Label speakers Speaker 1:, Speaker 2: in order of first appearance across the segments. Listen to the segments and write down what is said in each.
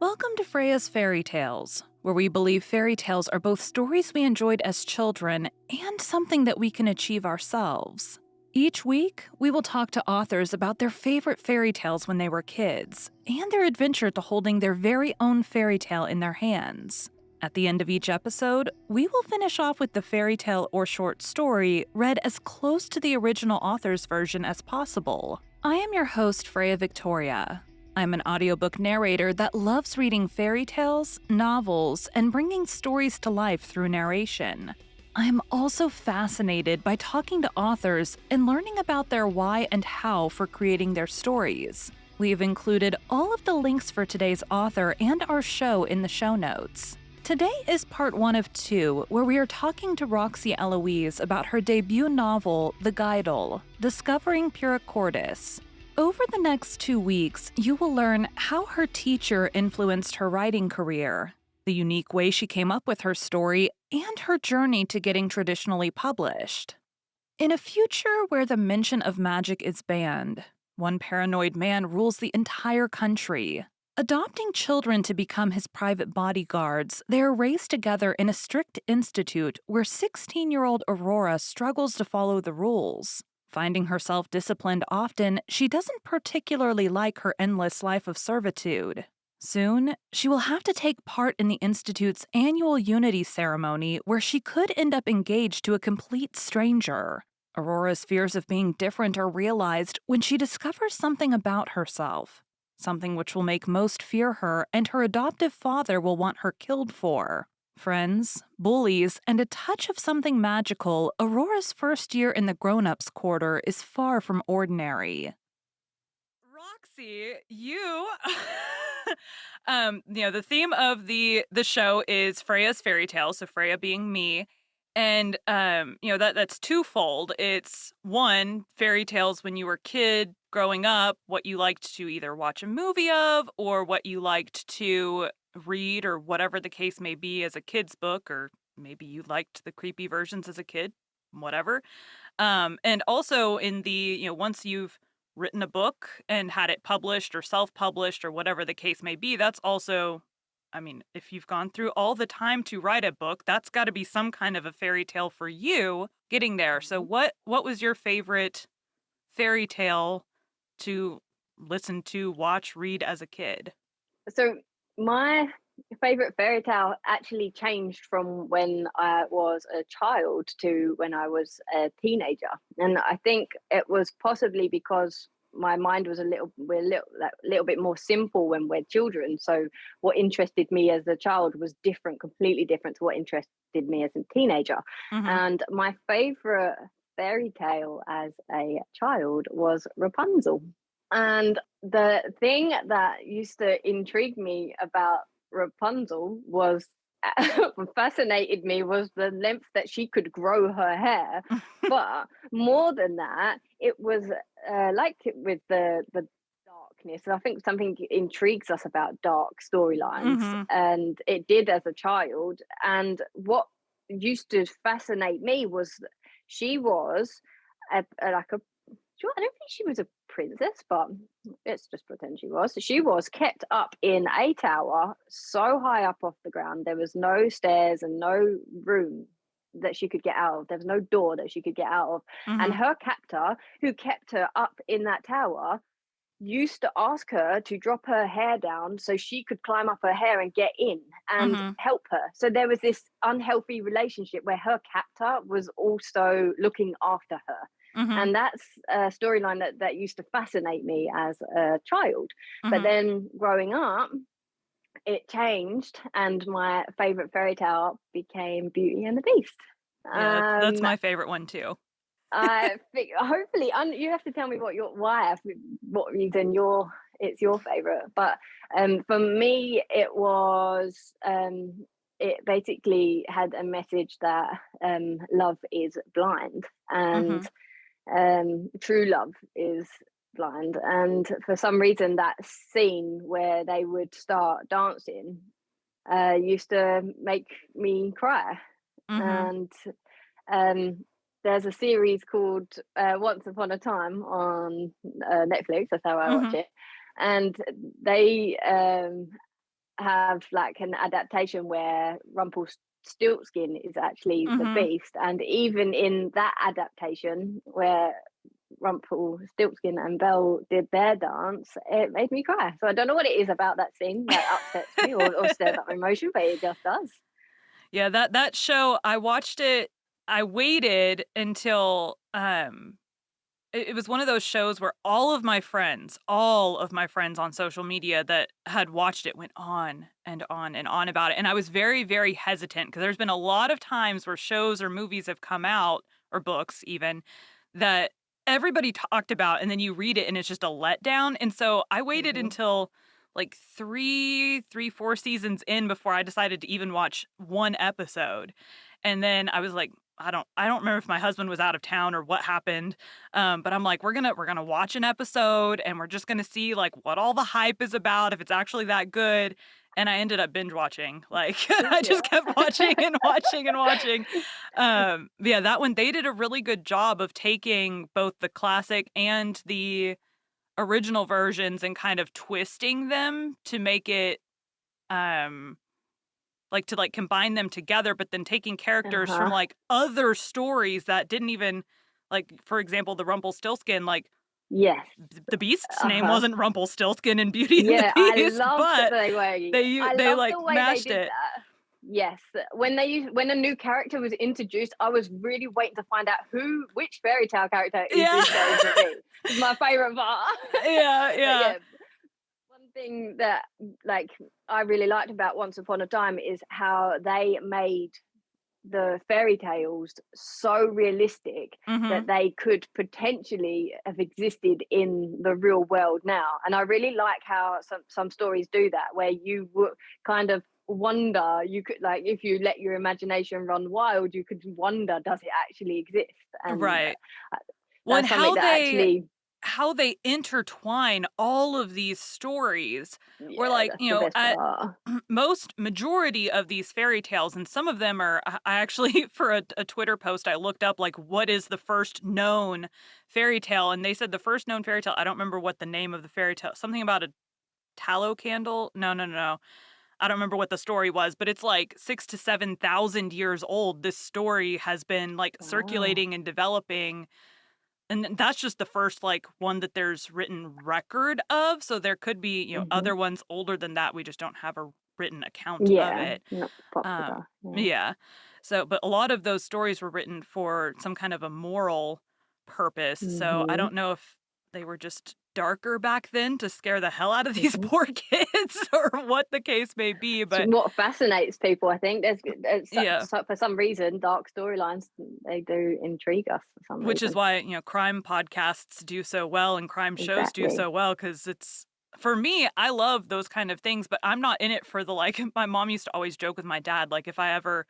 Speaker 1: Welcome to Freya's Fairy Tales, where we believe fairy tales are both stories we enjoyed as children and something that we can achieve ourselves. Each week, we will talk to authors about their favorite fairy tales when they were kids and their adventure to holding their very own fairy tale in their hands. At the end of each episode, we will finish off with the fairy tale or short story read as close to the original author's version as possible. I am your host, Freya Victoria. I'm an audiobook narrator that loves reading fairy tales, novels, and bringing stories to life through narration. I'm also fascinated by talking to authors and learning about their why and how for creating their stories. We've included all of the links for today's author and our show in the show notes. Today is part 1 of 2, where we are talking to Roxy Eloise about her debut novel, The Guidal, Discovering Puricordis. Over the next 2 weeks, you will learn how her teacher influenced her writing career, the unique way she came up with her story, and her journey to getting traditionally published. In a future where the mention of magic is banned, one paranoid man rules the entire country. Adopting children to become his private bodyguards, they are raised together in a strict institute where 16-year-old Aurora struggles to follow the rules. Finding herself disciplined often, she doesn't particularly like her endless life of servitude. Soon, she will have to take part in the Institute's annual Unity ceremony where she could end up engaged to a complete stranger. Aurora's fears of being different are realized when she discovers something about herself, something which will make most fear her and her adoptive father will want her killed for. Friends, bullies, and a touch of something magical, Aurora's first year in the grown-ups quarter is far from ordinary. Roxy, you the theme of the show is Freya's fairy tale, so Freya being me. And that's twofold. It's one, fairy tales when you were a kid growing up, what you liked to either watch a movie of or what you liked to read or whatever the case may be as a kid's book, or maybe you liked the creepy versions as a kid, whatever. And also in the, once you've written a book and had it published or self-published or whatever the case may be, that's also, if you've gone through all the time to write a book, that's got to be some kind of a fairy tale for you getting there. So what was your favorite fairy tale to listen to, watch, read as a kid?
Speaker 2: So my favorite fairy tale actually changed from when I was a child to when I was a teenager, and I think it was possibly because my mind was a little bit more simple when we're children. So what interested me as a child was completely different to what interested me as a teenager.
Speaker 1: Mm-hmm.
Speaker 2: And my favorite fairy tale as a child was Rapunzel. And the thing that used to intrigue me about Rapunzel was fascinated me was the length that she could grow her hair. But more than that, it was like with the darkness. I think something intrigues us about dark storylines,
Speaker 1: Mm-hmm.
Speaker 2: and it did as a child. And what used to fascinate me was she was like a I don't think she was a princess, but let's just pretend she was. She was kept up in a tower so high up off the ground. There was no stairs and no room that she could get out of. There was no door that she could get out of.
Speaker 1: Mm-hmm.
Speaker 2: And her captor, who kept her up in that tower, used to ask her to drop her hair down so she could climb up her hair and get in and
Speaker 1: Mm-hmm.
Speaker 2: help her. So there was this unhealthy relationship where her captor was also looking after her.
Speaker 1: Mm-hmm.
Speaker 2: And that's a storyline that used to fascinate me as a child.
Speaker 1: Mm-hmm.
Speaker 2: But then growing up, it changed, and my favorite fairy tale became Beauty and the Beast.
Speaker 1: Yeah, that's my favorite one too.
Speaker 2: I think hopefully you have to tell me what reason it's your favorite. But for me, it was it basically had a message that love is blind, and true love is blind. And for some reason, that scene where they would start dancing used to make me cry.
Speaker 1: Mm-hmm.
Speaker 2: And there's a series called Once Upon a Time on Netflix. That's how I watch
Speaker 1: Mm-hmm.
Speaker 2: it. And they have like an adaptation where Rumpelstiltskin is actually the
Speaker 1: Mhm.
Speaker 2: beast, and even in that adaptation where Rumpelstiltskin and Belle did their dance, it made me cry. So I don't know what it is about that scene that upsets me or stirs up emotion, but it just does.
Speaker 1: Yeah, that show, I watched it. I waited until, it was one of those shows where all of my friends on social media that had watched it went on and on and on about it, and I was very, very hesitant because 'cause there's been a lot of times where shows or movies have come out, or books even, that everybody talked about, and then you read it and it's just a letdown, and so I waited
Speaker 2: Hmm.
Speaker 1: until, like, 4 seasons in before I decided to even watch 1 episode, and then I was like, I don't remember if my husband was out of town or what happened, but I'm like, we're gonna watch an episode and we're just gonna see like what all the hype is about, if it's actually that good. And I ended up binge watching. Like I
Speaker 2: Yeah.
Speaker 1: just kept watching and watching and watching. Yeah, that one they did a really good job of taking both the classic and the original versions and kind of twisting them to make it um like to like combine them together, but then taking characters from
Speaker 2: Uh-huh.
Speaker 1: like other stories that didn't even like, for example, the Rumpelstiltskin, like
Speaker 2: Yes.
Speaker 1: the Beast's name
Speaker 2: Uh-huh.
Speaker 1: wasn't Rumpelstiltskin in Beauty and the
Speaker 2: Yeah, I
Speaker 1: Beast,
Speaker 2: loved that
Speaker 1: but
Speaker 2: I
Speaker 1: they
Speaker 2: loved
Speaker 1: like
Speaker 2: the way they
Speaker 1: mashed
Speaker 2: did
Speaker 1: it.
Speaker 2: that. Yes, when a new character was introduced, I was really waiting to find out which fairy tale character is
Speaker 1: Yeah.
Speaker 2: this going to be. It's my favorite part.
Speaker 1: Yeah,
Speaker 2: But
Speaker 1: yeah.
Speaker 2: yeah, one thing that like I really liked about Once Upon a Time is how they made the fairy tales so realistic that
Speaker 1: Mhm.
Speaker 2: they could potentially have existed in the real world now. And I really like how some stories do that, where you would kind of wonder, you could like, if you let your imagination run wild, you could wonder, does it actually exist? And
Speaker 1: Right.
Speaker 2: uh,
Speaker 1: Well, and
Speaker 2: that's something that actually,
Speaker 1: how they intertwine all of these stories where
Speaker 2: yeah,
Speaker 1: like,
Speaker 2: that's the best
Speaker 1: at
Speaker 2: part.
Speaker 1: most majority of these fairy tales, and some of them are I actually for a Twitter post I looked up like what is the first known fairy tale, and they said the first known fairy tale, I don't remember what the name of the fairy tale, something about a tallow candle. No, no, no, no. I don't remember what the story was, but it's like 6 to 7,000 years old. This story has been like
Speaker 2: Wow.
Speaker 1: circulating and developing, and that's just the first, like, one that there's written record of, so there could be,
Speaker 2: Hmm.
Speaker 1: other ones older than that, we just don't have a written account of
Speaker 2: Yeah,
Speaker 1: it.
Speaker 2: not
Speaker 1: Um,
Speaker 2: popular. Yeah.
Speaker 1: yeah. So, but a lot of those stories were written for some kind of a moral purpose, so I
Speaker 2: Hmm.
Speaker 1: don't know if they were just darker back then to scare the hell out of these
Speaker 2: Hmm.
Speaker 1: poor kids or what the case may be,
Speaker 2: It's
Speaker 1: but
Speaker 2: what fascinates people. I think
Speaker 1: yeah.
Speaker 2: for some reason dark storylines they do intrigue us for some
Speaker 1: Which is
Speaker 2: reason.
Speaker 1: why, crime podcasts do so well and crime shows do
Speaker 2: Exactly.
Speaker 1: so well because it's for me, I love those kind of things, but I'm not in it for the like my mom used to always joke with my dad, like if I ever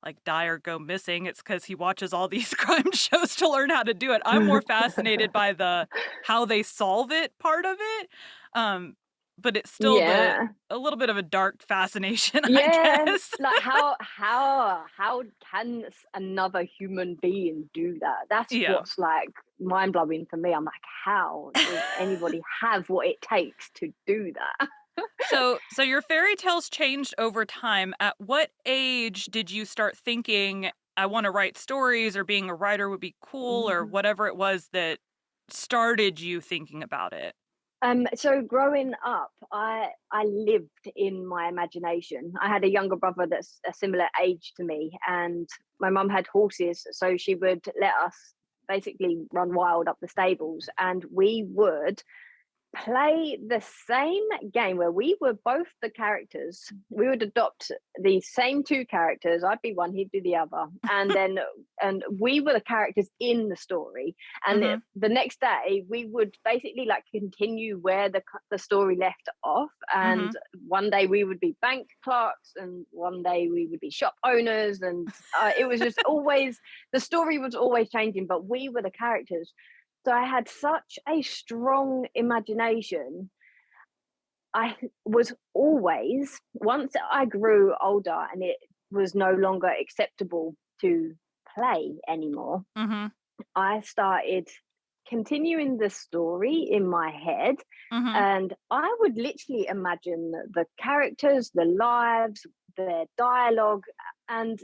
Speaker 1: like die or go missing, it's because he watches all these crime shows to learn how to do it. I'm more fascinated by the how they solve it part of it. Um, but it's still the
Speaker 2: Yeah.
Speaker 1: a little bit of a dark fascination, I
Speaker 2: Yeah.
Speaker 1: guess.
Speaker 2: Like how can another human being do that? That's
Speaker 1: Yeah.
Speaker 2: what's like mind blowing for me. I'm like, how does anybody have what it takes to do that?
Speaker 1: So your fairy tales changed over time. At what age did you start thinking, I want to write stories or being a writer would be cool or
Speaker 2: Mhm.
Speaker 1: whatever it was that started you thinking about it?
Speaker 2: So growing up, I lived in my imagination. I had a younger brother that's a similar age to me, and my mum had horses, so she would let us basically run wild up the stables, and we would play the same game where we were both the characters. We would adopt the same two characters. I'd be one, he'd be the other. And we were the characters in the story. And
Speaker 1: Mhm.
Speaker 2: the next day we would basically like continue where the story left off. And
Speaker 1: Mhm.
Speaker 2: one day we would be bank clerks and one day we would be shop owners. And it was just always, the story was always changing, but we were the characters. So I had such a strong imagination. I was always, once I grew older and it was no longer acceptable to play anymore,
Speaker 1: Mhm.
Speaker 2: I started continuing the story in my head,
Speaker 1: Mhm.
Speaker 2: and I would literally imagine the characters, the lives, their dialogue, and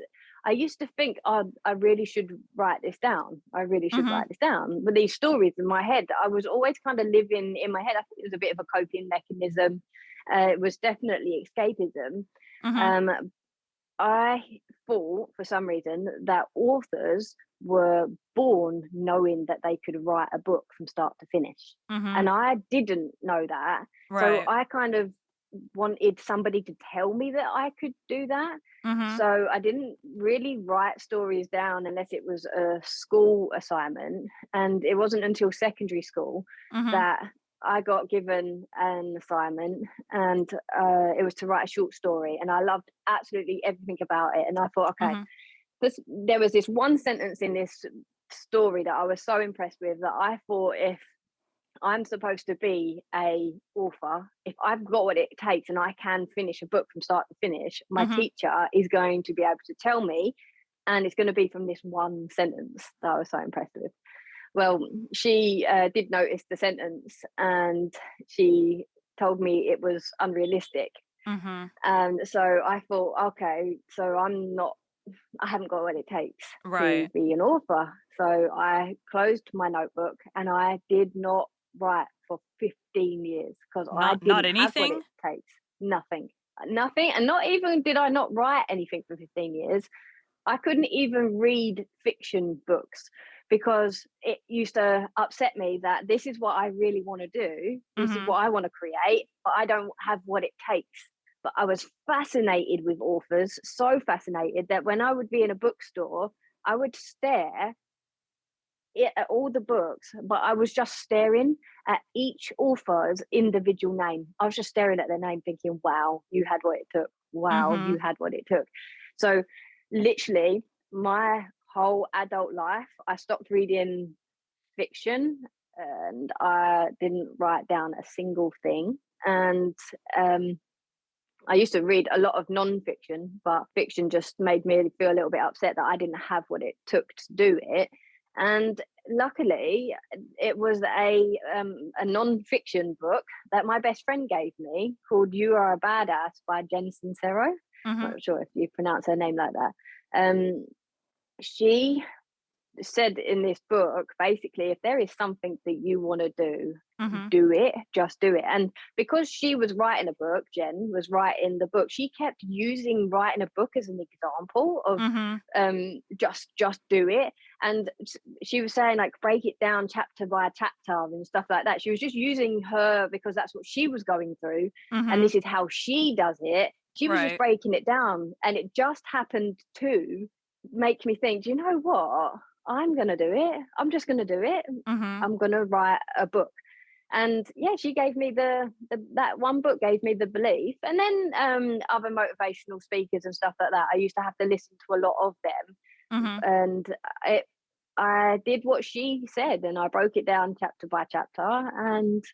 Speaker 2: I used to think, "Oh, I really should write this down. I really should
Speaker 1: Mhm.
Speaker 2: write this down." But these stories in my head, I was always kind of living in my head. I think it was a bit of a coping mechanism. It was definitely escapism.
Speaker 1: Mhm.
Speaker 2: Um, I thought for some reason that authors were born knowing that they could write a book from start to finish.
Speaker 1: Mhm.
Speaker 2: And I didn't know that. So
Speaker 1: Right.
Speaker 2: I kind of wanted somebody to tell me that I could do that.
Speaker 1: Mhm.
Speaker 2: So I didn't really write stories down unless it was a school assignment. And it wasn't until secondary school
Speaker 1: Mhm.
Speaker 2: that I got given an assignment, and it was to write a short story. And I loved absolutely everything about it. And I thought, okay,
Speaker 1: Mhm.
Speaker 2: there was this one sentence in this story that I was so impressed with that I thought, if I'm supposed to be a author, if I've got what it takes and I can finish a book from start to finish, my
Speaker 1: Mhm.
Speaker 2: teacher is going to be able to tell me, and it's going to be from this one sentence that I was so impressed with. Well, she did notice the sentence, and she told me it was unrealistic.
Speaker 1: Mhm.
Speaker 2: And so I thought, okay, so I haven't got what it takes to
Speaker 1: Right.
Speaker 2: be an author. So I closed my notebook and I did not write for 15 years because I
Speaker 1: Not
Speaker 2: didn't have what it
Speaker 1: anything?
Speaker 2: takes. Nothing. Nothing. And not even did I not write anything for 15 years. I couldn't even read fiction books because it used to upset me that this is what I really want to do. This is
Speaker 1: Mhm.
Speaker 2: what I want to create, but I don't have what it takes. But I was fascinated with authors, so fascinated that when I would be in a bookstore, I would stare at all the books, but I was just staring at each author's individual name. I was just staring at their name thinking, wow, you had what it took. Wow, you
Speaker 1: Mhm.
Speaker 2: had what it took. So literally my whole adult life, I stopped reading fiction and I didn't write down a single thing. And I used to read a lot of non-fiction, but fiction just made me feel a little bit upset that I didn't have what it took to do it. And luckily, it was a non-fiction book that my best friend gave me called "You Are a Badass" by Jen Sincero. I'm
Speaker 1: Mhm.
Speaker 2: not sure if you pronounce her name like that. She said in this book, basically, if there is something that you want to
Speaker 1: Mhm.
Speaker 2: do it, just do it. And because she was writing a book, Jen was writing the book, she kept using writing a book as an example of
Speaker 1: Mhm.
Speaker 2: just do it. And she was saying, like, break it down chapter by chapter and stuff like that. She was just using her because that's what she was going through, and
Speaker 1: Mhm.
Speaker 2: this is how she does it. She was just
Speaker 1: Right.
Speaker 2: breaking it down, and it just happened to make me think, do you know what, I'm gonna do it. I'm just gonna do it.
Speaker 1: Mhm.
Speaker 2: I'm gonna write a book. And yeah, she gave me that one book gave me the belief. And then other motivational speakers and stuff like that. I used to have to listen to a lot of them,
Speaker 1: Mhm.
Speaker 2: and it I did what she said, and I broke it down chapter by chapter, and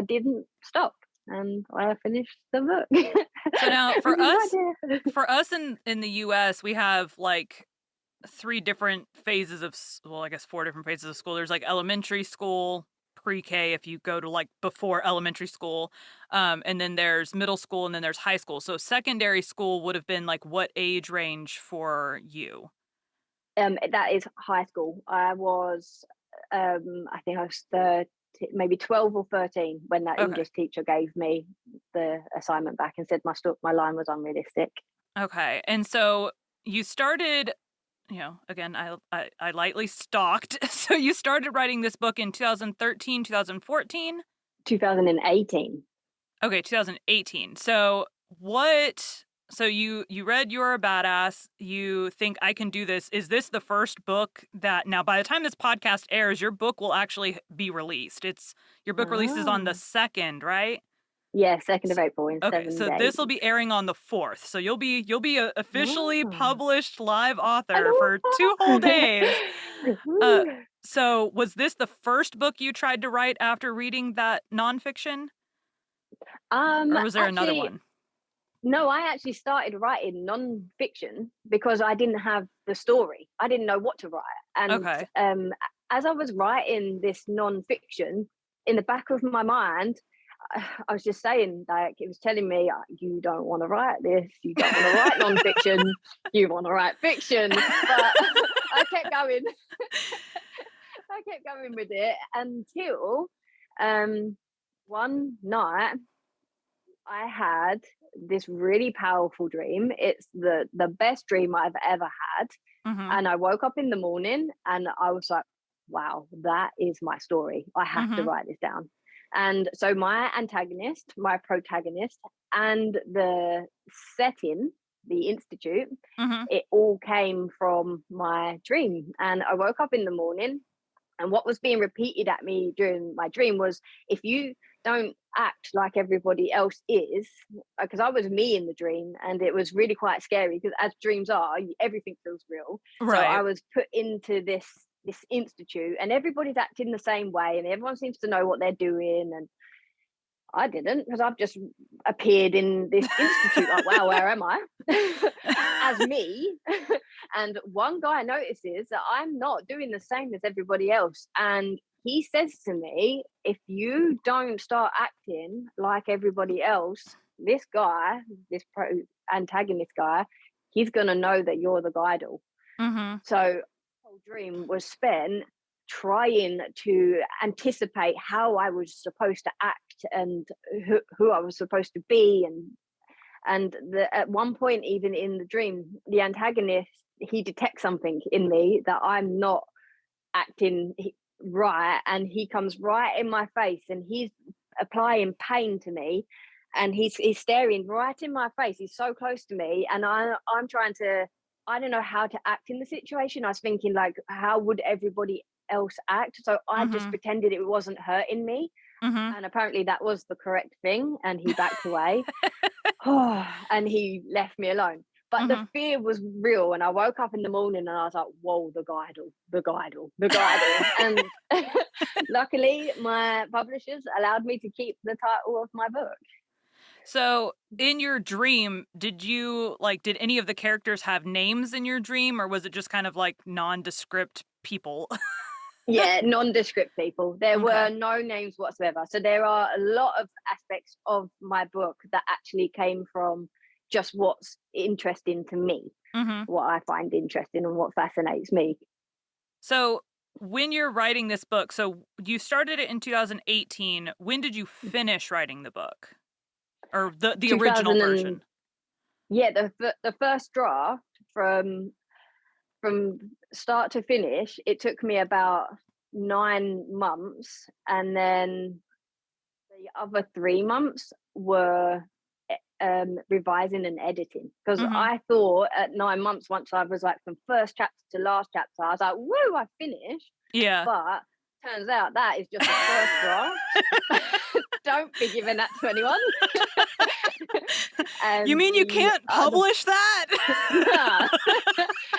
Speaker 2: didn't stop. And I finished the book,
Speaker 1: So now
Speaker 2: which is right there.
Speaker 1: for us in the US, we have like three different phases of well, I guess four different phases of school. There's like elementary school, pre-K if you go to like before elementary school, and then there's middle school, and then there's high school. So secondary school would have been like what age range for you?
Speaker 2: That is high school. I think I was maybe 12 or 13 when that
Speaker 1: Okay.
Speaker 2: English teacher gave me the assignment back and said my line was unrealistic.
Speaker 1: Okay. And so you started, again, I lightly stalked. So you started writing this book in 2013, 2014.
Speaker 2: 2018.
Speaker 1: Okay, 2018. So what so you read You're a Badass, you think I can do this. Is this the first book that now by the time this podcast airs, your book will actually be released. It's your book releases on the
Speaker 2: Ah,
Speaker 1: 2nd, right?
Speaker 2: yeah, 2nd of
Speaker 1: S
Speaker 2: April in
Speaker 1: Okay,
Speaker 2: 7
Speaker 1: so this will
Speaker 2: days.
Speaker 1: be airing on the 4th. So you'll be a officially
Speaker 2: Ah,
Speaker 1: published live
Speaker 2: an
Speaker 1: author for 2 whole days.
Speaker 2: author.
Speaker 1: Uh,
Speaker 2: Woo.
Speaker 1: so was this the first book you tried to write after reading that nonfiction, or was there another
Speaker 2: Actually,
Speaker 1: one?
Speaker 2: no, I actually started writing non-fiction because I didn't have the story. I didn't know what to write. And
Speaker 1: Okay.
Speaker 2: as I was writing this non-fiction, in the back of my mind, I was just saying, like, it was telling me, you don't want to write this, you don't want to write non-fiction, you want to write fiction. But I kept going. I kept going with it until one night I had this really powerful dream. It's the best dream I've ever had.
Speaker 1: Mhm.
Speaker 2: And I woke up in the morning and I was like, wow, that is my story. I have to
Speaker 1: Mhm.
Speaker 2: write this down. And so my antagonist, my protagonist, and the setting, the institute,
Speaker 1: Mhm.
Speaker 2: it all came from my dream. And I woke up in the morning, and what was being repeated at me during my dream was, if you don't act like everybody else is, because I was me in the dream, and it was really quite scary because, as dreams are, everything feels real. So I
Speaker 1: Right.
Speaker 2: was put into this institute, and everybody's acting the same way, and everyone seems to know what they're doing, and I didn't, because I've just appeared in this institute. Like, wow, where am I? As me. And one guy notices that I'm not doing the same as everybody else. And he says to me, if you don't start acting like everybody else, this guy, this antagonist guy, he's going to know that you're the Guidal.
Speaker 1: Mhm.
Speaker 2: So the whole dream was spent trying to anticipate how I was supposed to act, and who I was supposed to be, at one point, even in the dream, the antagonist, he detects something in me that I'm not acting right, and he comes right in my face, and he's applying pain to me, and he's staring right in my face. He's so close to me, and I'm trying to, I don't know how to act in the situation. I was thinking, like, how would everybody else act? So I just
Speaker 1: Mhm.
Speaker 2: pretended it wasn't hurting me,
Speaker 1: Mhm.
Speaker 2: and apparently that was the correct thing, and he backed away. And he left me alone. But the
Speaker 1: Mhm.
Speaker 2: fear was real, and I woke up in the morning and I was like, whoa, the Guidal, the Guidal, the Guidal. And luckily, my publishers allowed me to keep the title of my book.
Speaker 1: So, in your dream, did any of the characters have names in your dream, or was it just kind of like nondescript people?
Speaker 2: Yeah, nondescript people. There were
Speaker 1: Okay.
Speaker 2: no names whatsoever. So there are a lot of aspects of my book that actually came from just what's interesting to me,
Speaker 1: Mhm.
Speaker 2: what I find interesting and what fascinates me.
Speaker 1: So, when you're writing this book, so you started it in 2018. When did you finish writing the book? Or the original
Speaker 2: 2000 and
Speaker 1: version?
Speaker 2: yeah, the first draft, from start to finish, it took me about 9 months, and then the other 3 months were revising and editing, because
Speaker 1: Mhm.
Speaker 2: I thought at 9 months, once I was like from first chapter to last chapter, I was like, woo, I finished.
Speaker 1: Yeah.
Speaker 2: But turns out that is just a first draft. Don't be giving that to anyone.
Speaker 1: You
Speaker 2: And
Speaker 1: mean you
Speaker 2: the
Speaker 1: can't
Speaker 2: other
Speaker 1: publish that?
Speaker 2: nah.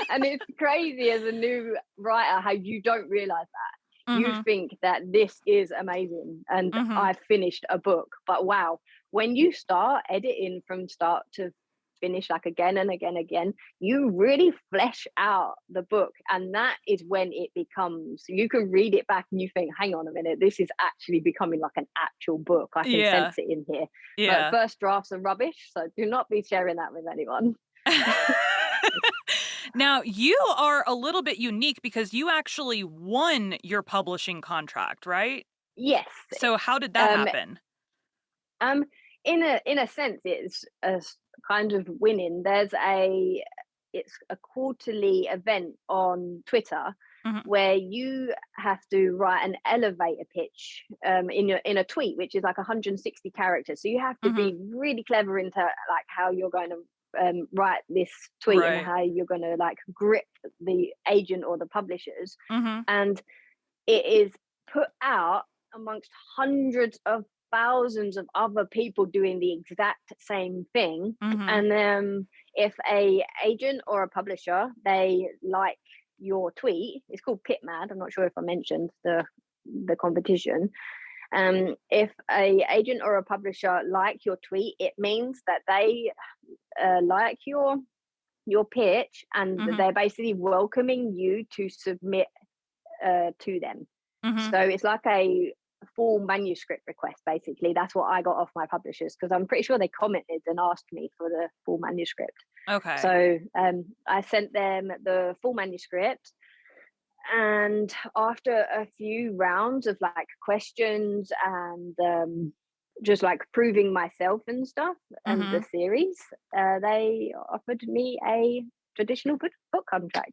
Speaker 2: And it's crazy as a new writer how you don't realize that. You
Speaker 1: Mhm.
Speaker 2: think that this is amazing and
Speaker 1: Mhm.
Speaker 2: I finished a book, but wow, when you start editing from start to finish, like again and again, you really flesh out the book, and that is when it becomes, you can read it back and you think, hang on a minute, this is actually becoming like an actual book. I can
Speaker 1: Yeah.
Speaker 2: sense it in here. But
Speaker 1: Yeah.
Speaker 2: first drafts are rubbish, so do not be sharing that with anyone.
Speaker 1: Now, you are a little bit unique because you actually won your publishing contract, right?
Speaker 2: Yes.
Speaker 1: So how did that
Speaker 2: Um,
Speaker 1: happen?
Speaker 2: um, in a sense, it's kind of winning. It's a quarterly event on Twitter
Speaker 1: Mhm.
Speaker 2: where you have to write an elevator pitch in a tweet, which is like 160 characters. So you have to
Speaker 1: Mhm.
Speaker 2: be really clever into like how you're going to write this tweet, and
Speaker 1: Right.
Speaker 2: how you're going to like grip the agent or the publishers.
Speaker 1: Mhm.
Speaker 2: And it is put out amongst hundreds of thousands of other people doing the exact same thing.
Speaker 1: Mhm.
Speaker 2: And if a agent or a publisher, they like your tweet, it's called Pitmad, I'm not sure if I mentioned the competition. If a agent or a publisher like your tweet, it means that they like your pitch, and
Speaker 1: Mhm.
Speaker 2: they're basically welcoming you to submit to them.
Speaker 1: Mm-hmm.
Speaker 2: So it's like a full manuscript request, basically. That's what I got off my publishers, because I'm pretty sure they commented and asked me for the full manuscript.
Speaker 1: Okay.
Speaker 2: So I sent them the full manuscript, and after a few rounds of like questions and just like proving myself and stuff and
Speaker 1: Mm-hmm.
Speaker 2: the series, they offered me a traditional book contract.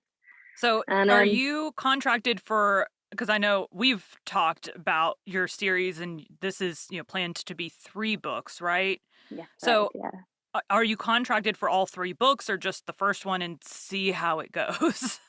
Speaker 1: So
Speaker 2: And
Speaker 1: are you contracted for, because I know we've talked about your series and this is, planned to be 3 books, right?
Speaker 2: yeah, correct,
Speaker 1: So
Speaker 2: yeah.
Speaker 1: are you contracted for all 3 books or just the first one and see how it goes?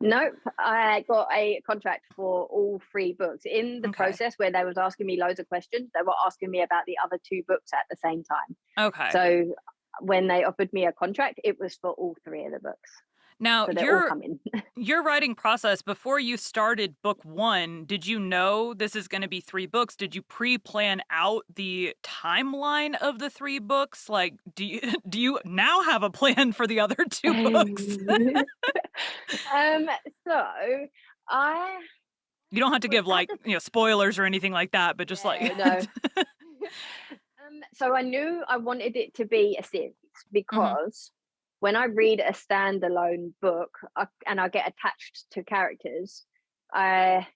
Speaker 2: Nope, I got a contract for all 3 books. In the
Speaker 1: Okay.
Speaker 2: process where they was asking me loads of questions, they were asking me about the other 2 books at the same time.
Speaker 1: Okay.
Speaker 2: So when they offered me a contract, it was for all 3 of the books.
Speaker 1: Now,
Speaker 2: So they're all coming.
Speaker 1: your writing process before you started book 1, did you know this is going to be 3 books? Did you pre-plan out the timeline of the 3 books? Like, do you do you now have a plan for the other 2 books?
Speaker 2: um, so I
Speaker 1: You don't have to
Speaker 2: was
Speaker 1: give
Speaker 2: at
Speaker 1: like,
Speaker 2: the
Speaker 1: spoilers or anything like that, but just like
Speaker 2: yeah, no. So I knew I wanted it to be a series,
Speaker 1: Mhm.
Speaker 2: because when I read a standalone book, and I get attached to characters, I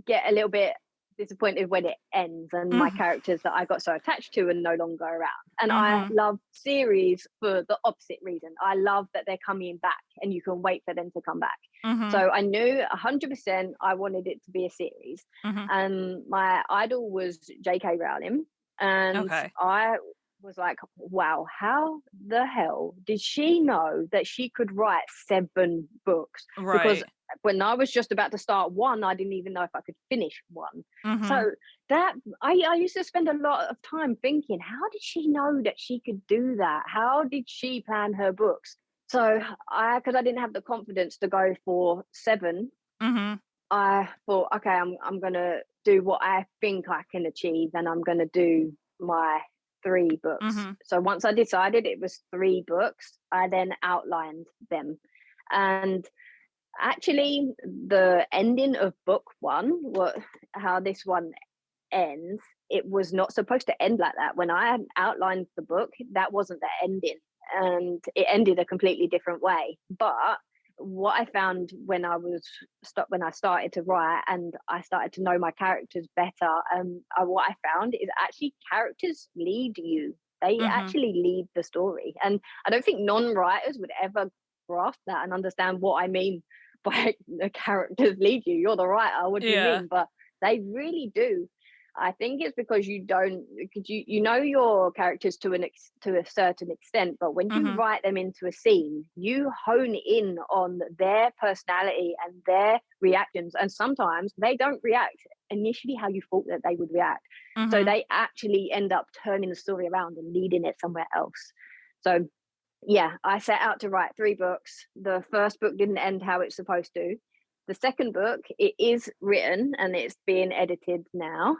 Speaker 2: get a little bit disappointed when it ends and my
Speaker 1: Mhm.
Speaker 2: characters that I got so attached to are no longer around. And I
Speaker 1: Mhm.
Speaker 2: love series for the opposite reason. I love that they're coming back and you can wait for them to come back.
Speaker 1: Mhm.
Speaker 2: So I knew 100% I wanted it to be a series.
Speaker 1: Mhm.
Speaker 2: And my idol was J.K. Rowling. And
Speaker 1: Okay.
Speaker 2: I was like, wow, how the hell did she know that she could write 7 books? Because
Speaker 1: Right.
Speaker 2: when I was just about to start one, I didn't even know if I could finish one.
Speaker 1: Mhm.
Speaker 2: So that I used to spend a lot of time thinking, how did she know that she could do that? How did she plan her books? So because I didn't have the confidence to go for 7,
Speaker 1: Mhm.
Speaker 2: I thought, okay, I'm gonna do what I think I can achieve, and I'm gonna do my 3 books.
Speaker 1: Mhm.
Speaker 2: So once I decided it was 3 books, I then outlined them. And actually, the ending of book 1, what how this one ends, it was not supposed to end like that. When I had outlined the book, that wasn't the ending, and it ended a completely different way. But what I found when I started to write and I started to know my characters better, what I found is actually characters lead you. They
Speaker 1: Mhm.
Speaker 2: actually lead the story, and I don't think non-writers would ever grasp that and understand what I mean by the characters lead you. You're the writer. What do you
Speaker 1: Yeah.
Speaker 2: mean? But they really do. I think it's because you know your characters to a certain extent, but when you
Speaker 1: Mhm.
Speaker 2: write them into a scene, you hone in on their personality and their reactions, and sometimes they don't react initially how you thought that they would react. So
Speaker 1: Mhm.
Speaker 2: they actually end up turning the story around and leading it somewhere else. So yeah, I set out to write 3 books. The first book didn't end how it's supposed to. The second book, it is written and it's being edited now.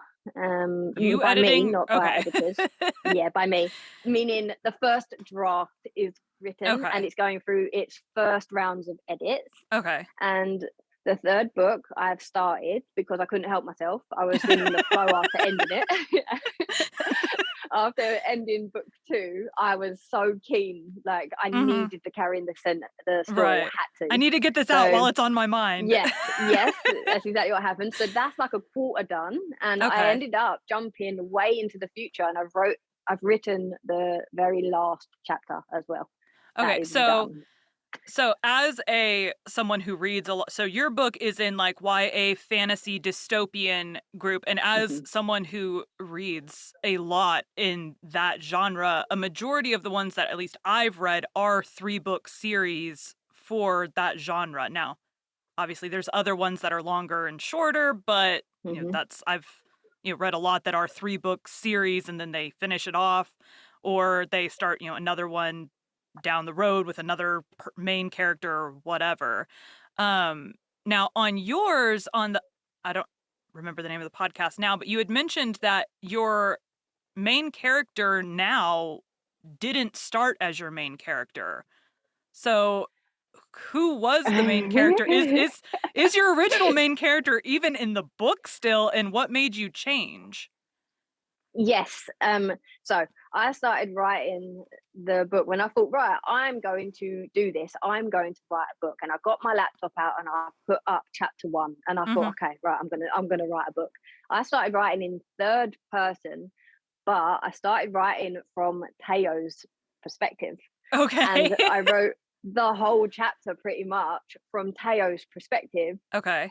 Speaker 1: You
Speaker 2: By me,
Speaker 1: editing?
Speaker 2: not by
Speaker 1: Okay.
Speaker 2: editors. Yeah, by me. Meaning the first draft is written and
Speaker 1: Okay.
Speaker 2: it's going through its first rounds of edits.
Speaker 1: Okay.
Speaker 2: And the third book I've started because I couldn't help myself. I was in the flow after ending it. After ending book 2, I was so keen. Like I
Speaker 1: Mhm.
Speaker 2: needed to carry in the story. I
Speaker 1: Right.
Speaker 2: had
Speaker 1: I
Speaker 2: to.
Speaker 1: need to get this out
Speaker 2: So
Speaker 1: while it's on my mind.
Speaker 2: yes, yes, that's exactly what happened. So that's like a quarter done, and I
Speaker 1: Okay.
Speaker 2: ended up jumping way into the future, and I've written the very last chapter as well. That
Speaker 1: Okay.
Speaker 2: is
Speaker 1: So
Speaker 2: done.
Speaker 1: as someone who reads a lot, so your book is in like YA fantasy dystopian group, and as
Speaker 2: Mhm,
Speaker 1: someone who reads a lot in that genre, a majority of the ones that at least I've read are 3 book series for that genre. Now, obviously there's other ones that are longer and shorter, but
Speaker 2: mhm.
Speaker 1: that's I've read a lot that are 3 book series and then they finish it off or they start, another one down the road with another main character or whatever. Um Now on yours on the I don't remember the name of the podcast now, but you had mentioned that your main character now didn't start as your main character. So who was the main character? Is your original main character even in the book still, and what made you change?
Speaker 2: Yes. So I started writing the book when I thought, right, I'm going to do this. I'm going to write a book. And I got my laptop out and I put up chapter one. And I thought,
Speaker 1: Mhm.
Speaker 2: okay, right, I'm gonna write a book. I started writing in third person, but I started writing from Teo's perspective.
Speaker 1: Okay.
Speaker 2: And I wrote the whole chapter pretty much from Teo's perspective,
Speaker 1: Okay.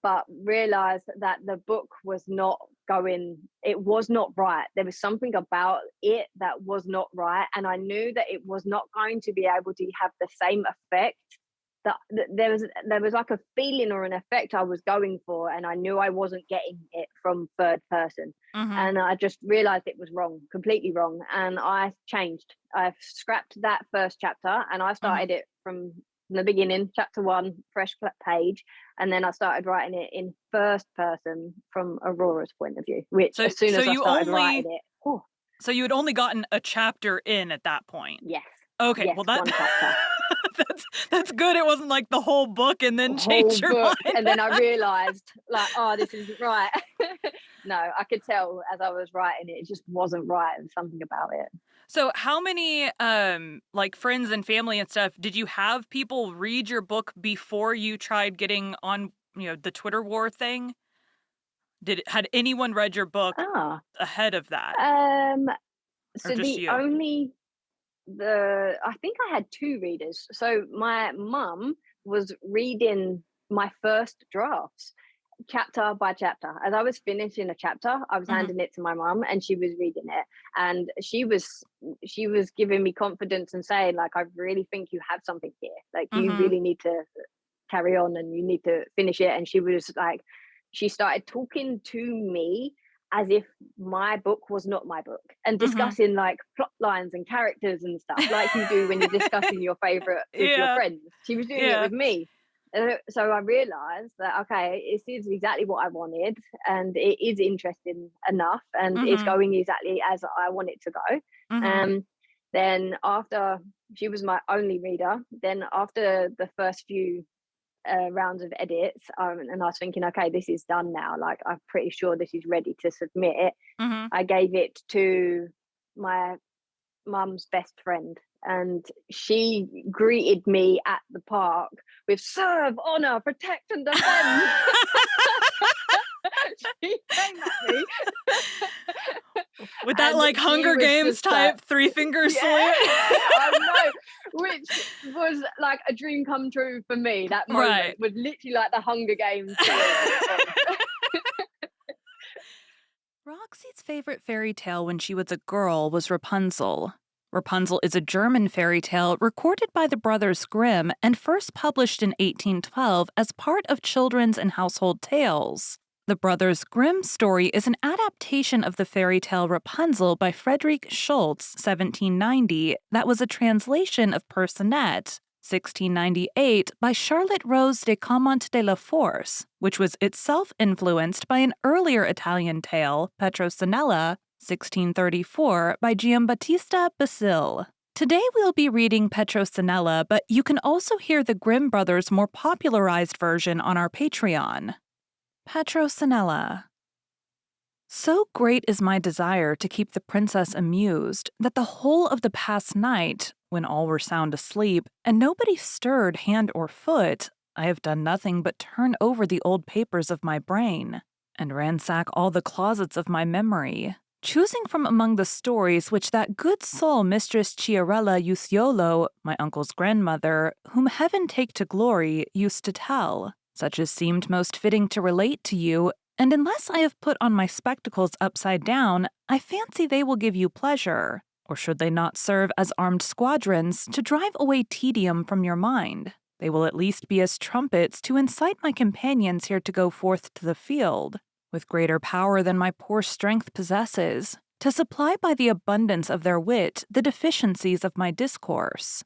Speaker 2: but realized that the book was not it was not right. There was something about it that was not right. And I knew that it was not going to be able to have the same effect that there was like a feeling or an effect I was going for, and I knew I wasn't getting it from third person.
Speaker 1: Mhm.
Speaker 2: And I just realized it was wrong, completely wrong. And I changed. I scrapped that first chapter and I
Speaker 1: Mhm.
Speaker 2: started it from the beginning, chapter one, fresh page. And then I started writing it in first person from Aurora's point of view, which
Speaker 1: So
Speaker 2: as soon
Speaker 1: so
Speaker 2: as I
Speaker 1: you
Speaker 2: started writing
Speaker 1: only
Speaker 2: it, oh,
Speaker 1: so you had only gotten a chapter in at that point?
Speaker 2: yes,
Speaker 1: Okay,
Speaker 2: yes,
Speaker 1: well that
Speaker 2: one chapter.
Speaker 1: that's good. It wasn't like the whole book and then
Speaker 2: Whole
Speaker 1: change your
Speaker 2: book,
Speaker 1: mind.
Speaker 2: and then I realized like, oh, this isn't right. No, I could tell as I was writing it, it just wasn't right, and something about it.
Speaker 1: So how many like friends and family and stuff did you have people read your book before you tried getting on, the Twitter war thing? Had anyone read your book
Speaker 2: Ah,
Speaker 1: ahead of that
Speaker 2: um
Speaker 1: or
Speaker 2: so
Speaker 1: just
Speaker 2: the
Speaker 1: you?
Speaker 2: only the I think I had two readers. So my mum was reading my first drafts, chapter by chapter. As I was finishing a chapter, I was
Speaker 1: Mhm.
Speaker 2: handing it to my mum and she was reading it. And she was giving me confidence and saying, like, I really think you have something here. Like, you
Speaker 1: Mhm.
Speaker 2: really need to carry on and you need to finish it. And she was like, she started talking to me as if my book was not my book, and
Speaker 1: Mhm.
Speaker 2: discussing like plot lines and characters and stuff like you do when you're discussing your favorite with your
Speaker 1: Yeah.
Speaker 2: friends. She was doing it
Speaker 1: Yeah.
Speaker 2: with me. So I realized that, okay, this is exactly what I wanted, and it is interesting enough, and it's
Speaker 1: Mhm.
Speaker 2: going exactly as I want it to go.
Speaker 1: Mhm.
Speaker 2: Um, then after she was my only reader, then after the first few rounds of edits, and I was thinking, okay, this is done now. Like, I'm pretty sure this is ready to submit.
Speaker 1: Mhm.
Speaker 2: I gave it to my mum's best friend, and she greeted me at the park with "serve, honor, protect, and defend." She came at me,
Speaker 1: With that
Speaker 2: and
Speaker 1: like
Speaker 2: she
Speaker 1: Hunger
Speaker 2: was
Speaker 1: Games
Speaker 2: just like,
Speaker 1: type three-finger
Speaker 2: yeah,
Speaker 1: salute.
Speaker 2: I know, which was like a dream come true for me. That moment
Speaker 1: Right.
Speaker 2: was literally like the Hunger Games salute, and it was.
Speaker 1: Roxy's favorite fairy tale when she was a girl was Rapunzel. Rapunzel is a German fairy tale recorded by the brothers Grimm and first published in 1812 as part of Children's and Household Tales. The Brothers Grimm story is an adaptation of the fairy tale Rapunzel by Friedrich Schultz, 1790, that was a translation of Personette, 1698, by Charlotte Rose de Caumont de la Force, which was itself influenced by an earlier Italian tale, Petrosinella, 1634, by Giambattista Basile. Today we'll be reading Petrosinella, but you can also hear the Grimm brothers' more popularized version on our Patreon. Petrosinella. So great is my desire to keep the princess amused that the whole of the past night, when all were sound asleep and nobody stirred hand or foot, I have done nothing but turn over the old papers of my brain and ransack all the closets of my memory, choosing from among the stories which that good soul Mistress Chiarella Usiolo, my uncle's grandmother, whom heaven take to glory, used to tell, such as seemed most fitting to relate to you, and unless I have put on my spectacles upside down, I fancy they will give you pleasure, or should they not serve as armed squadrons to drive away tedium from your mind, they will at least be as trumpets to incite my companions here to go forth to the field, with greater power than my poor strength possesses, to supply by the abundance of their wit the deficiencies of my discourse.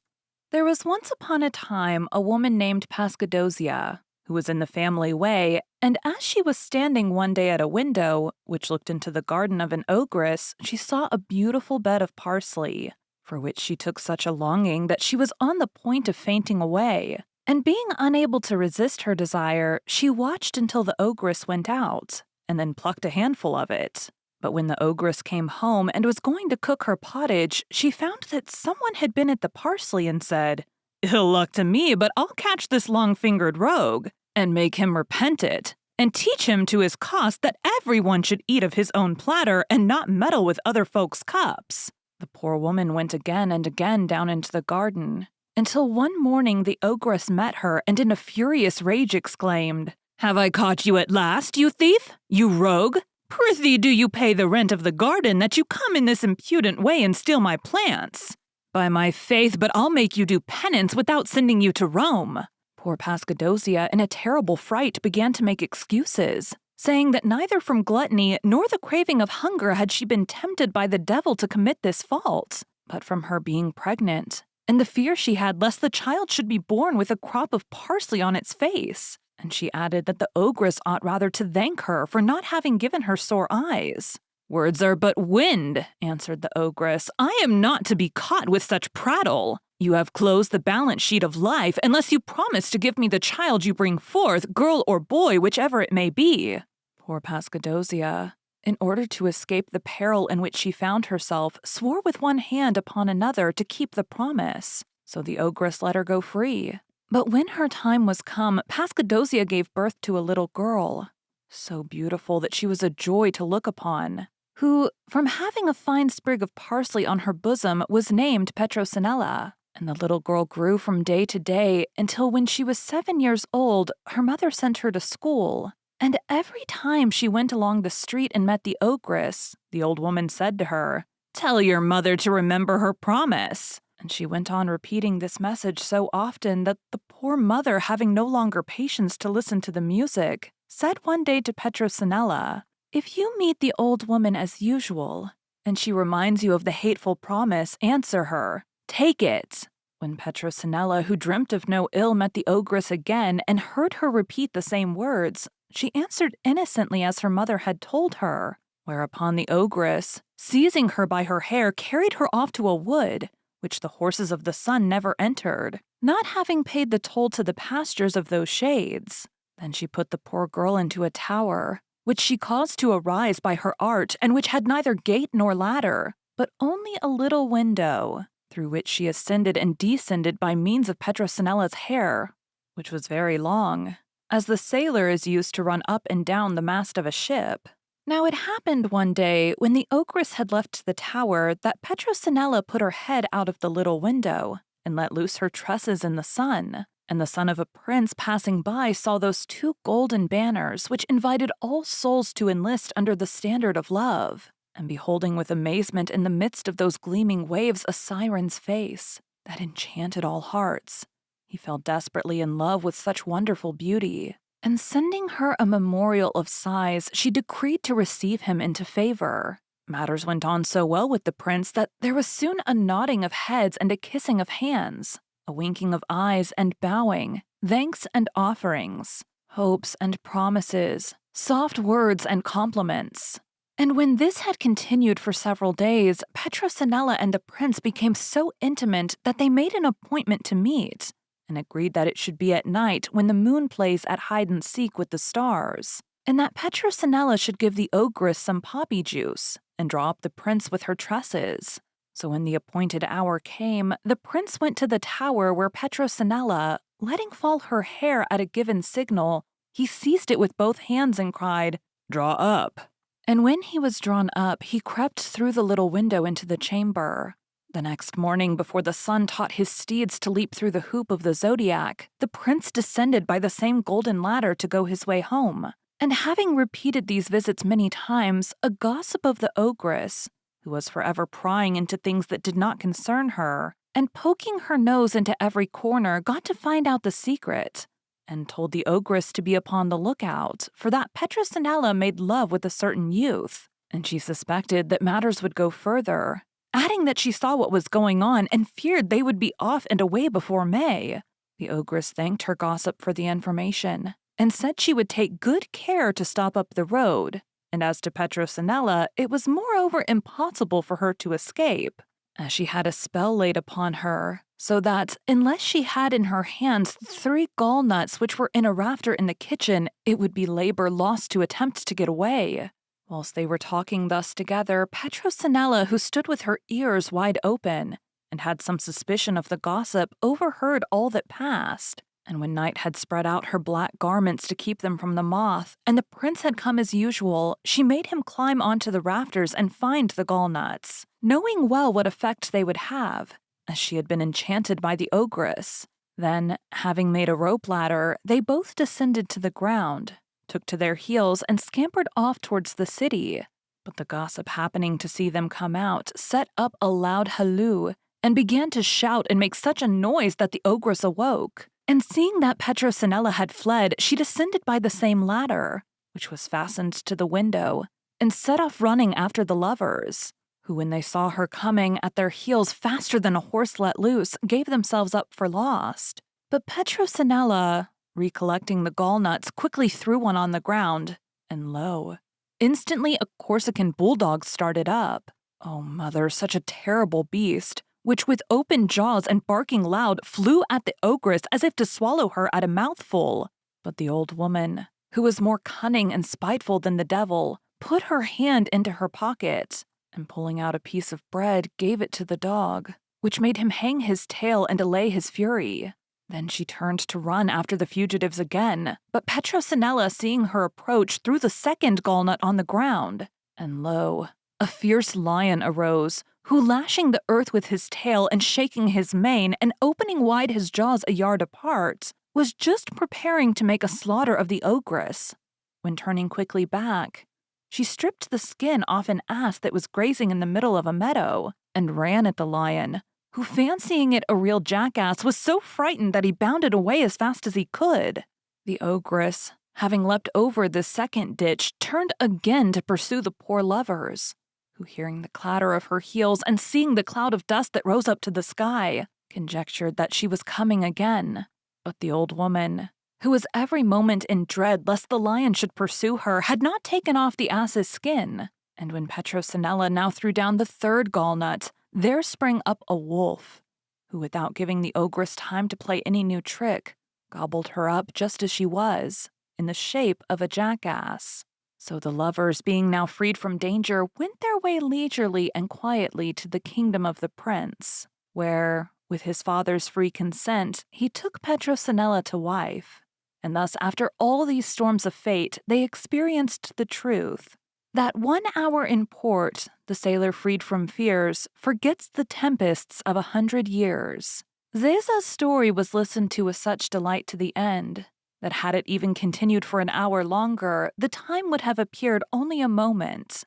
Speaker 1: There was once upon a time a woman named Pascadosia, who was in the family way, and as she was standing one day at a window, which looked into the garden of an ogress, she saw a beautiful bed of parsley, for which she took such a longing that she was on the point of fainting away. And being unable to resist her desire, she watched until the ogress went out, and then plucked a handful of it. But when the ogress came home and was going to cook her pottage, she found that someone had been at the parsley and said, "Ill luck to me, but I'll catch this long-fingered rogue, and make him repent it, and teach him to his cost that everyone should eat of his own platter and not meddle with other folks' cups." The poor woman went again and again down into the garden, until one morning the ogress met her and in a furious rage exclaimed, "Have I caught you at last, you thief? You rogue? Prithee, do you pay the rent of the garden that you come in this impudent way and steal my plants? By my faith, but I'll make you do penance without sending you to Rome." Poor Pascadosia, in a terrible fright, began to make excuses, saying that neither from gluttony nor the craving of hunger had she been tempted by the devil to commit this fault, but from her being pregnant, and the fear she had lest the child should be born with a crop of parsley on its face. And she added that the ogress ought rather to thank her for not having given her sore eyes. "Words are but wind," answered the ogress. "I am not to be caught with such prattle. You have closed the balance sheet of life unless you promise to give me the child you bring forth, girl or boy, whichever it may be." Poor Pascadosia, in order to escape the peril in which she found herself, swore with one hand upon another to keep the promise. So the ogress let her go free. But when her time was come, Pascadosia gave birth to a little girl, so beautiful that she was a joy to look upon, who, from having a fine sprig of parsley on her bosom, was named Petrosinella. And the little girl grew from day to day until when she was 7 years old, her mother sent her to school. And every time she went along the street and met the ogress, the old woman said to her, "Tell your mother to remember her promise." And she went on repeating this message so often that the poor mother, having no longer patience to listen to the music, said one day to Petrosinella, "If you meet the old woman as usual, and she reminds you of the hateful promise, answer her, 'Take it.'" When Petrosinella, who dreamt of no ill, met the ogress again and heard her repeat the same words, she answered innocently as her mother had told her, whereupon the ogress, seizing her by her hair, carried her off to a wood, which the horses of the sun never entered, not having paid the toll to the pastures of those shades. Then she put the poor girl into a tower, which she caused to arise by her art, and which had neither gate nor ladder, but only a little window, through which she ascended and descended by means of Petrosinella's hair, which was very long, as the sailor is used to run up and down the mast of a ship. Now it happened one day, when the ogress had left the tower, that Petrosinella put her head out of the little window, and let loose her tresses in the sun. And the son of a prince passing by saw those 2 golden banners, which invited all souls to enlist under the standard of love. And beholding with amazement in the midst of those gleaming waves a siren's face, that enchanted all hearts, he fell desperately in love with such wonderful beauty. And sending her a memorial of sighs, she decreed to receive him into favor. Matters went on so well with the prince that there was soon a nodding of heads and a kissing of hands, a winking of eyes and bowing, thanks and offerings, hopes and promises, soft words and compliments. And when this had continued for several days, Petrosinella and the prince became so intimate that they made an appointment to meet, and agreed that it should be at night when the moon plays at hide-and-seek with the stars, and that Petrosinella should give the ogress some poppy juice, and draw up the prince with her tresses. So when the appointed hour came, the prince went to the tower where Petrosinella, letting fall her hair at a given signal, he seized it with both hands and cried, "Draw up." And when he was drawn up, he crept through the little window into the chamber. The next morning, before the sun taught his steeds to leap through the hoop of the zodiac, the prince descended by the same golden ladder to go his way home. And having repeated these visits many times, a gossip of the ogress, who was forever prying into things that did not concern her, and poking her nose into every corner, got to find out the secret, and told the ogress to be upon the lookout, for that Petrosinella made love with a certain youth, and she suspected that matters would go further, adding that she saw what was going on and feared they would be off and away before May. The ogress thanked her gossip for the information, and said she would take good care to stop up the road, and as to Petrosinella, it was moreover impossible for her to escape, as she had a spell laid upon her, so that, unless she had in her hands 3 gall nuts which were in a rafter in the kitchen, it would be labor lost to attempt to get away. Whilst they were talking thus together, Petrosinella, who stood with her ears wide open, and had some suspicion of the gossip, overheard all that passed. And when night had spread out her black garments to keep them from the moth, and the prince had come as usual, she made him climb onto the rafters and find the gall nuts, knowing well what effect they would have, as she had been enchanted by the ogress. Then, having made a rope ladder, they both descended to the ground, took to their heels, and scampered off towards the city. But the gossip, happening to see them come out, set up a loud halloo, and began to shout and make such a noise that the ogress awoke. And seeing that Petrosinella had fled, she descended by the same ladder, which was fastened to the window, and set off running after the lovers, who, when they saw her coming at their heels faster than a horse let loose, gave themselves up for lost. But Petrosinella, recollecting the gall nuts, quickly threw one on the ground, and lo, instantly a Corsican bulldog started up. Oh, mother, such a terrible beast, which with open jaws and barking loud flew at the ogress as if to swallow her at a mouthful. But the old woman, who was more cunning and spiteful than the devil, put her hand into her pocket, and pulling out a piece of bread, gave it to the dog, which made him hang his tail and allay his fury. Then she turned to run after the fugitives again, but Petrosinella, seeing her approach, threw the second gallnut on the ground, and lo, a fierce lion arose, who, lashing the earth with his tail and shaking his mane and opening wide his jaws a yard apart, was just preparing to make a slaughter of the ogress, when turning quickly back, she stripped the skin off an ass that was grazing in the middle of a meadow, and ran at the lion, who, fancying it a real jackass, was so frightened that he bounded away as fast as he could. The ogress, having leapt over the second ditch, turned again to pursue the poor lovers, who, hearing the clatter of her heels and seeing the cloud of dust that rose up to the sky, conjectured that she was coming again. But the old woman, who was every moment in dread lest the lion should pursue her, had not taken off the ass's skin, and when Petrosinella now threw down the third gallnut, there sprang up a wolf, who, without giving the ogress time to play any new trick, gobbled her up just as she was, in the shape of a jackass. So the lovers, being now freed from danger, went their way leisurely and quietly to the kingdom of the prince, where, with his father's free consent, he took Petrosinella to wife. And thus, after all these storms of fate, they experienced the truth that 1 hour in port, the sailor freed from fears forgets the tempests of 100 years. Zeza's story was listened to with such delight to the end, that had it even continued for an hour longer, the time would have appeared only a moment.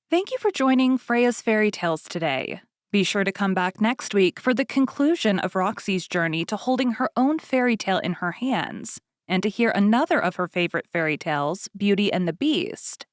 Speaker 1: Thank you for joining Freya's Fairy Tales today. Be sure to come back next week for the conclusion of Roxy's journey to holding her own fairy tale in her hands, and to hear another of her favorite fairy tales, Beauty and the Beast.